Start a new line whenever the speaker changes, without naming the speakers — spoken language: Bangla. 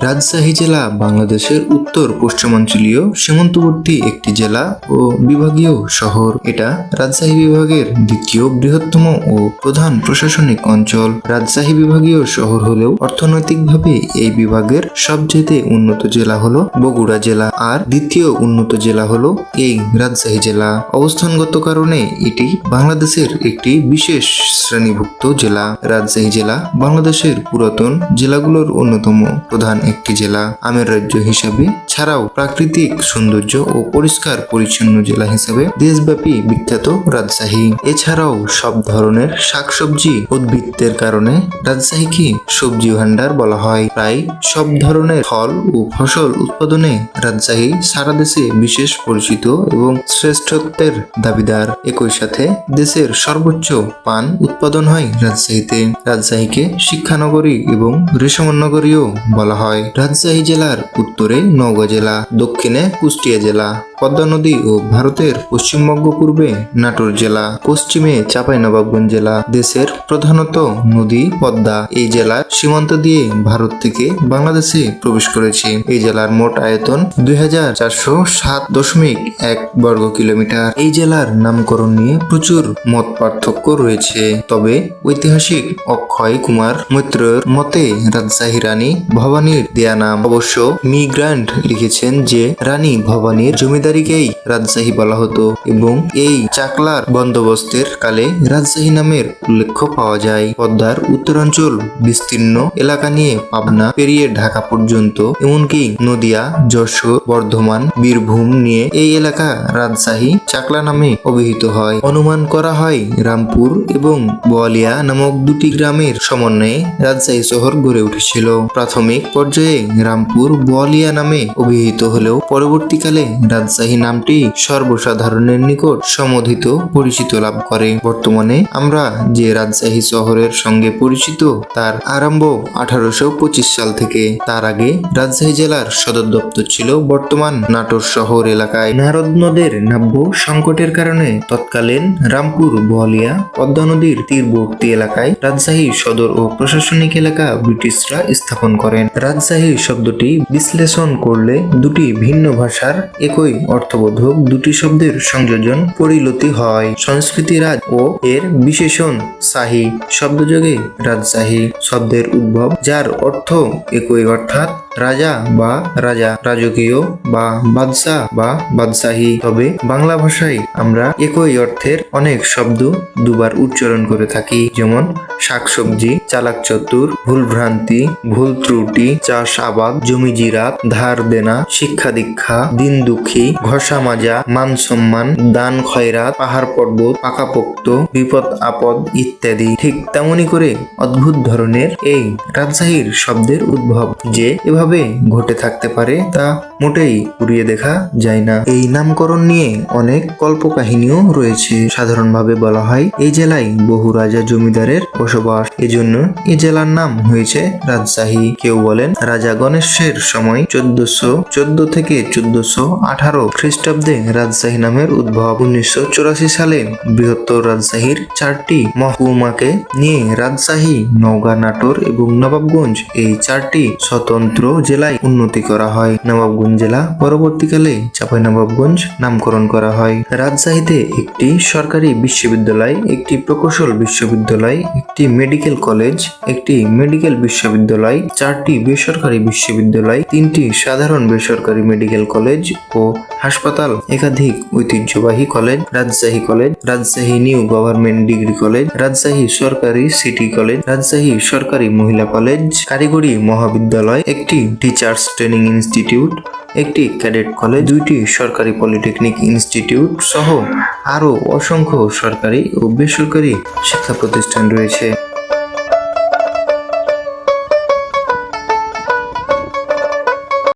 রাজশাহী জেলা বাংলাদেশের উত্তর পশ্চিমাঞ্চলীয় সীমান্তবর্তী একটি জেলা ও বিভাগীয় শহর। এটা রাজশাহী বিভাগের দ্বিতীয় বৃহত্তম ও প্রধান প্রশাসনিক অঞ্চল। রাজশাহী বিভাগীয় শহর হলেও অর্থনৈতিকভাবে এই বিভাগের সবচেয়ে উন্নত জেলা হলো বগুড়া জেলা, আর দ্বিতীয় উন্নত জেলা হলো এই রাজশাহী জেলা। অবস্থানগত কারণে এটি বাংলাদেশের একটি বিশেষ শ্রেণীভুক্ত জেলা। রাজশাহী জেলা বাংলাদেশের পুরাতন জেলাগুলোর অন্যতম প্রধান একটি জেলা। আমের রাজ্য হিসাবে ছাড়াও প্রাকৃতিক সৌন্দর্য ও পরিষ্কার পরিচ্ছন্ন জেলা হিসেবে দেশব্যাপী বিখ্যাত রাজশাহী। এছাড়াও সব ধরনের শাকসবজি উদ্ভিদের কারণে রাজশাহীকে সবজি ভান্ডার বলা হয়। প্রায় সব ধরনের ফল ও ফসল উৎপাদনে রাজশাহী সারা দেশে বিশেষ পরিচিত এবং শ্রেষ্ঠত্বের দাবিদার। একই সাথে দেশের সর্বোচ্চ পান উৎপাদন হয় রাজশাহীতে। রাজশাহীকে শিক্ষানগরী এবং রেশমনগরীও বলা হয়। রাজশাহী জেলার উত্তরে নওগাঁ জেলা, দক্ষিণে কুষ্টিয়া জেলা, পদ্মা নদী ও ভারতের পশ্চিমবঙ্গ, পূর্বে নাটোর জেলা, পশ্চিমে চাঁপাইনবাবগঞ্জ জেলা। দেশের প্রধানত নদী পদ্মা এই জেলার সীমান্ত দিয়ে ভারত থেকে বাংলাদেশে প্রবেশ করেছে। এই জেলার মোট আয়তন 2407.1 বর্গ কিলোমিটার। এই জেলার নামকরণ নিয়ে প্রচুর মত পার্থক্য রয়েছে, তবে ঐতিহাসিক অক্ষয় কুমার মৈত্রের মতে রাজশাহী রানী ভবানীর দেয়া নাম। অবশ্য মি গ্রান্ট লিখেছেন যে রানী ভবানীর জমিদারিকেই রাজশাহী বলা হতো এবং এই চাকলার বন্দোবস্তের কালে রাজশাহী নামের উল্লেখ পাওয়া যায়। পদ্মার উত্তরাঞ্চল বিস্তীর্ণ এলাকা নিয়ে পাবনা পেরিয়ে ঢাকা পর্যন্ত, এমনকি নদিয়া, যশোর, বর্ধমান, বীরভূম নিয়ে এই এলাকা রাজশাহী চাকলা নামে অভিহিত হয়। অনুমান করা হয় রামপুর এবং বোয়ালিয়া নামক দুটি গ্রামের সমন্বয়ে রাজশাহী শহর গড়ে উঠেছিল। প্রাথমিক পর্যায়ে রামপুর বোয়ালিয়া নামে অভিহিত হলেও পরবর্তীকালে রাজশাহী নামটি সর্বসাধারণের নিকট সমধিত পরিচিত লাভ করে। বর্তমানে আমরা যে রাজশাহী শহরের সঙ্গে পরিচিত তার আরম্ভ 1825 সাল থেকে। তার আগে রাজশাহী জেলার সদর দপ্তর ছিল বর্তমান নাটোর শহর এলাকায়। নারদ নদের নাব্য সংকটের কারণে তৎকালীন রামপুর বোয়ালিয়া পদ্মা নদীর তীরবর্তী এলাকায় রাজশাহী সদর ও প্রশাসনিক এলাকা ব্রিটিশরা স্থাপন করেন। রাজশাহী শব্দটি বিশ্লেষণ করলে দুটি ভিন্ন ভাষার একই অর্থবোধক দুটি শব্দের সংযোজন পরিলতি হয়। সংস্কৃতি রাজ ও এর বিশেষণ শাহী শব্দযোগে রাজশাহী শব্দের উদ্ভব, যার অর্থ একই, অর্থাৎ রাজা বা রাজা, রাজকীয় বা বাদশাহ বা বাদশাহী। তবে বাংলা ভাষায় আমরা একই অর্থের অনেক শব্দ দুবার উচ্চারণ করে থাকি, যেমন শাকসবজি, চালাক চতুর, ভুলভ্রান্তি, ভুল ত্রুটি, চাষ আবাদ, জমি জিরাত, ধার দেনা, শিক্ষা দীক্ষা, দিন দুঃখী, ঘষা মাজা, মান সম্মান, দান খয়রাত, পাহাড় পর্বত, পাকাপোক্ত, বিপদ আপদ ইত্যাদি। ঠিক তেমনি করে অদ্ভুত ধরনের এই রাজশাহীর শব্দের উদ্ভব যে এভাবে ঘটে থাকতে পারে তা মোটেই উড়িয়ে দেখা যায় না। এই নামকরণ নিয়ে অনেক কল্পকাহিনীও রয়েছে। সাধারণভাবে বলা হয় এই জেলায় বহু রাজা জমিদারের বসবাস, এজন্য এই জেলার নাম হয়েছে রাজশাহী। কেউ বলেন রাজা গণেশের সময় 1414 থেকে 1418 খ্রিস্টাব্দে রাজশাহী নামের উদ্ভব। 1984 সালে বৃহত্তর রাজশাহীর 4টি মহকুমাকে নিয়ে রাজশাহী, নওগাঁ, নাটোর এবং নবাবগঞ্জ এই 4টি স্বতন্ত্র জেলায় উন্নতি করা হয়। নবাবগঞ্জ জেলা পরবর্তীকালে চাঁপাইনবাবগঞ্জ নামকরণ করা হয়। রাজশাহীতে একটি সরকারি বিশ্ববিদ্যালয়, একটি প্রকৌশল বিশ্ববিদ্যালয়, একটি মেডিকেল কলেজ, একটি মেডিকেল বিশ্ববিদ্যালয়, 4টি বেসরকারি বিশ্ববিদ্যালয়, 3টি সাধারণ বেসরকারি মেডিকেল কলেজ ও হাসপাতাল, একাধিক ঐতিহ্যবাহী college, Rajshahi college, Rajshahi new government degree college, Rajshahi সরকারি সিটি কলেজ, রাজশাহী সরকারি মহিলা কলেজ, কারিগরি মহাবিদ্যালয়, একটি টিচার্স ট্রেনিং ইনস্টিটিউট, একটি ক্যাডেট কলেজ, 2টি সরকারি পলিটেকনিক ইনস্টিটিউট সহ আরও অসংখ্য সরকারি ও বেসরকারি শিক্ষা প্রতিষ্ঠান রয়েছে।